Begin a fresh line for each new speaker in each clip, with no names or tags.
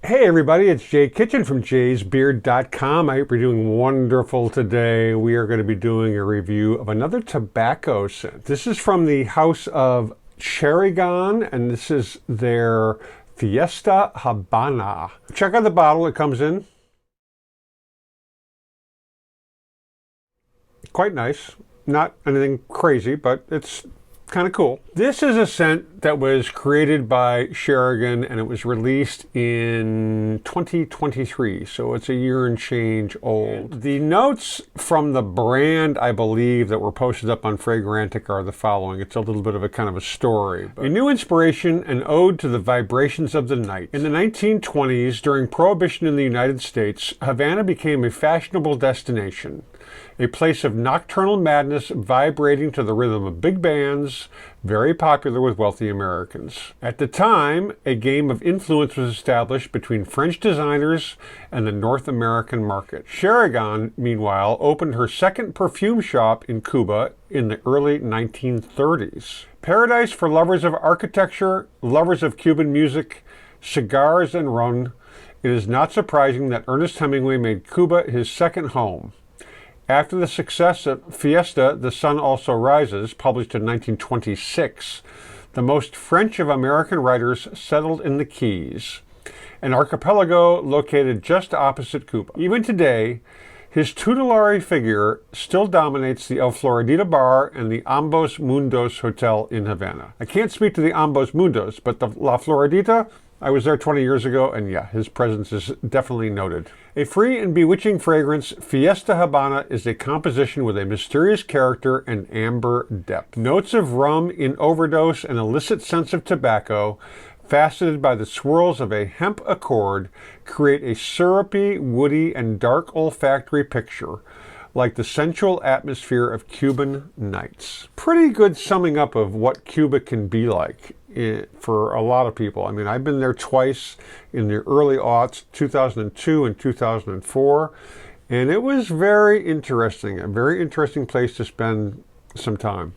Hey everybody, it's Jay Kitchen from jaysbeard.com. I hope you're doing wonderful today. We are going to be doing a review of another tobacco scent. This is from the house of CHERIGAN, and this is their Fiesta Habana. Check out the bottle it comes in. Quite nice. Not anything crazy, but it's kind of cool. This is a scent that was created by CHERIGAN and it was released in 2023, so it's a year and change old. The notes from the brand, I believe, that were posted up on Fragrantica are the following. It's a little bit of a kind of a story. A new inspiration, an ode to the vibrations of the night. In the 1920s, during Prohibition in the United States, Havana became a fashionable destination. A place of nocturnal madness vibrating to the rhythm of big bands, very popular with wealthy Americans. At the time, a game of influence was established between French designers and the North American market. CHERIGAN, meanwhile, opened her second perfume shop in Cuba in the early 1930s. Paradise for lovers of architecture, lovers of Cuban music, cigars, and rum, it is not surprising that Ernest Hemingway made Cuba his second home. After the success of Fiesta, The Sun Also Rises, published in 1926, the most French of American writers settled in the Keys, an archipelago located just opposite Cuba. Even today, his tutelary figure still dominates the Floridita bar and the Ambos Mundos hotel in Havana. I can't speak to the Ambos Mundos, but the La Floridita, I was there 20 years ago, and yeah, his presence is definitely noted. A free and bewitching fragrance, Fiesta Habana is a composition with a mysterious character and amber depth. Notes of rum in overdose and illicit scents of tobacco, faceted by the swirls of a hemp accord, create a syrupy, woody, and dark olfactory picture, like the sensual atmosphere of Cuban nights. Pretty good summing up of what Cuba can be like for a lot of people. I mean, I've been there twice in the early aughts, 2002 and 2004, and it was very interesting, a very interesting place to spend some time.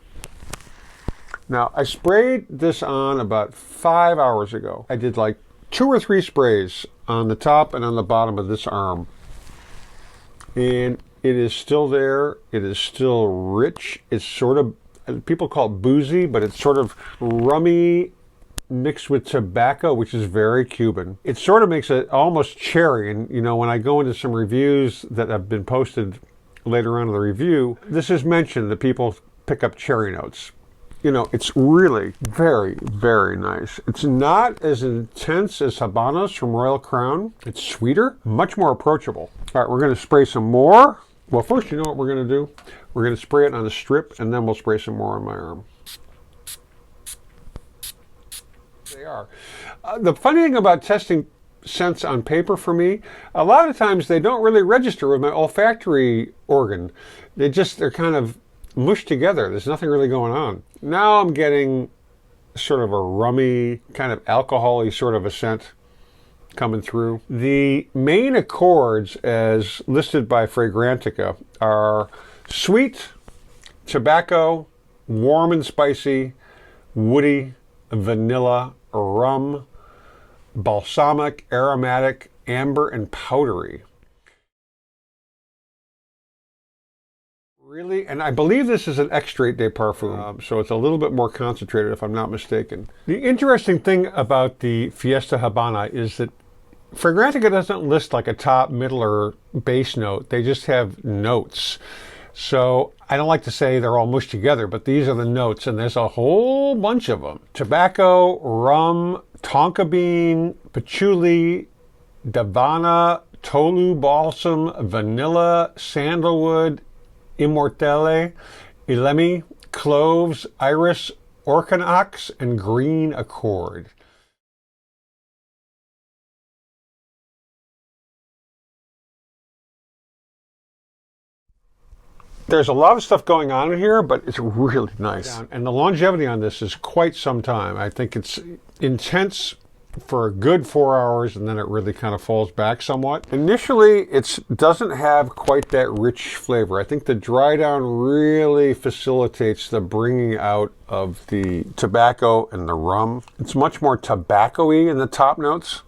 Now, I sprayed this on about 5 hours ago. I did like 2 or 3 sprays on the top and on the bottom of this arm. And it is still there. It is still rich. It's sort of, people call it boozy, but it's sort of rummy mixed with tobacco, which is very Cuban. It sort of makes it almost cherry. And, you know, when I go into some reviews that have been posted later on in the review, this is mentioned that people pick up cherry notes. You know, it's really very, very nice. It's not as intense as Habanas from Royal Crown. It's sweeter, much more approachable. All right, we're going to spray some more. Well, first, you know what we're going to do? We're going to spray it on the strip, and then we'll spray some more on my arm. They are. The funny thing about testing scents on paper for me, a lot of times they don't really register with my olfactory organ. They're kind of mushed together. There's nothing really going on. Now I'm getting sort of a rummy, kind of alcohol-y sort of a scent coming through. The main accords, as listed by Fragrantica, are sweet, tobacco, warm and spicy, woody, vanilla, rum, balsamic, aromatic, amber, and powdery. Really? And I believe this is an extrait de parfum, so it's a little bit more concentrated if I'm not mistaken. The interesting thing about the Fiesta Habana is that Fragrantica doesn't list like a top, middle, or base note. They just have notes. So I don't like to say they're all mushed together, but these are the notes, and there's a whole bunch of them. Tobacco, rum, tonka bean, patchouli, davana, tolu balsam, vanilla, sandalwood, immortelle, ilemi, cloves, iris, orchanox, and green accord. There's a lot of stuff going on in here, but it's really nice. And the longevity on this is quite some time. I think it's intense for a good 4 hours, and then it really kind of falls back somewhat. Initially, it doesn't have quite that rich flavor. I think the dry down really facilitates the bringing out of the tobacco and the rum. It's much more tobacco-y in the top notes.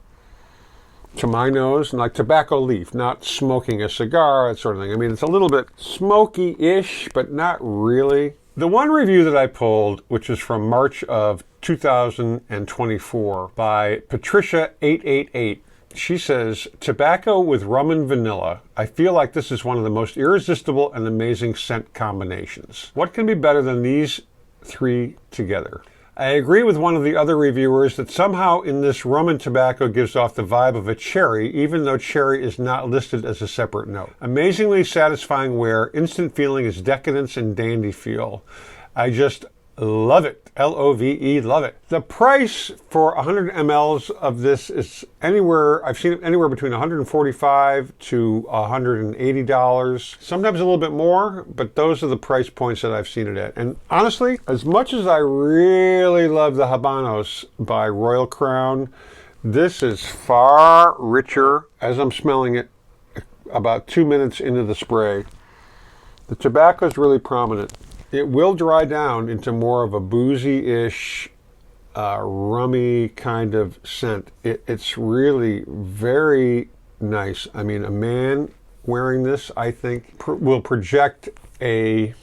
to my nose, and like tobacco leaf, not smoking a cigar, that sort of thing. I mean, it's a little bit smoky-ish, but not really. The one review that I pulled, which is from March of 2024 by Patricia888, she says, tobacco with rum and vanilla. I feel like this is one of the most irresistible and amazing scent combinations. What can be better than these three together? I agree with one of the other reviewers that somehow in this rum and tobacco gives off the vibe of a cherry, even though cherry is not listed as a separate note. Amazingly satisfying wear, instant feeling is decadence and dandy feel. I just love it. L-O-V-E, love it. The price for 100 mLs of this is anywhere, I've seen it anywhere between $145 to $180. Sometimes a little bit more, but those are the price points that I've seen it at. And honestly, as much as I really love the Habanos by Royal Crown, this is far richer. As I'm smelling it about 2 minutes into the spray, the tobacco is really prominent. It will dry down into more of a boozy-ish, rummy kind of scent. It's really very nice. I mean, a man wearing this, I think, will project a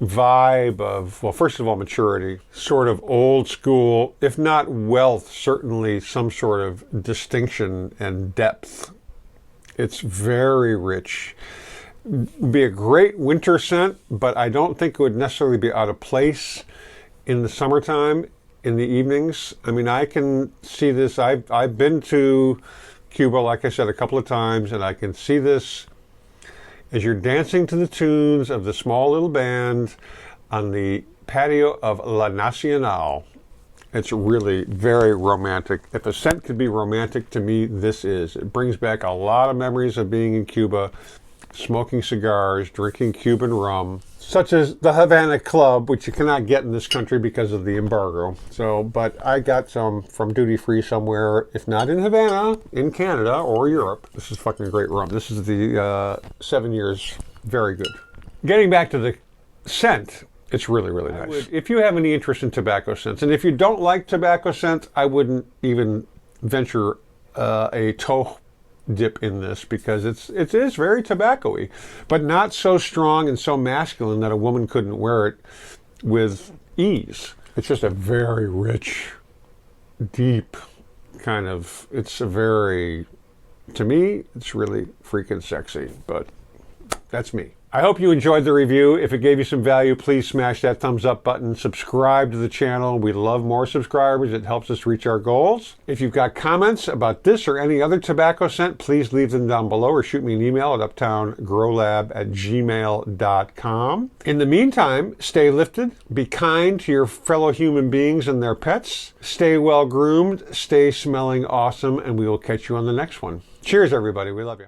vibe of, well, first of all, maturity, sort of old school, if not wealth, certainly some sort of distinction and depth. It's very rich. Be a great winter scent, but I don't think it would necessarily be out of place in the summertime, in the evenings. I mean, I can see this. I've been to Cuba, like I said, a couple of times, and I can see this as you're dancing to the tunes of the small little band on the patio of La Nacional. It's really very romantic. If a scent could be romantic, to me, this is. It brings back a lot of memories of being in Cuba, smoking cigars, drinking Cuban rum, such as the Havana Club, which you cannot get in this country because of the embargo. So, but I got some from duty free somewhere, if not in Havana, in Canada or Europe. This is fucking great rum. This is the 7 years, very good. Getting back to the scent, it's really, really nice. If you have any interest in tobacco scents, and if you don't like tobacco scent, I wouldn't even venture a toe dip in this, because it is very tobacco-y, but not so strong and so masculine that a woman couldn't wear it with ease. It's just a very rich, deep kind of, it's a very, to me, it's really freaking sexy, but that's me. I hope you enjoyed the review. If it gave you some value, please smash that thumbs up button. Subscribe to the channel. We love more subscribers. It helps us reach our goals. If you've got comments about this or any other tobacco scent, please leave them down below or shoot me an email at uptowngrowlab@gmail.com. In the meantime, stay lifted, be kind to your fellow human beings and their pets, stay well groomed, stay smelling awesome, and we will catch you on the next one. Cheers, everybody. We love you.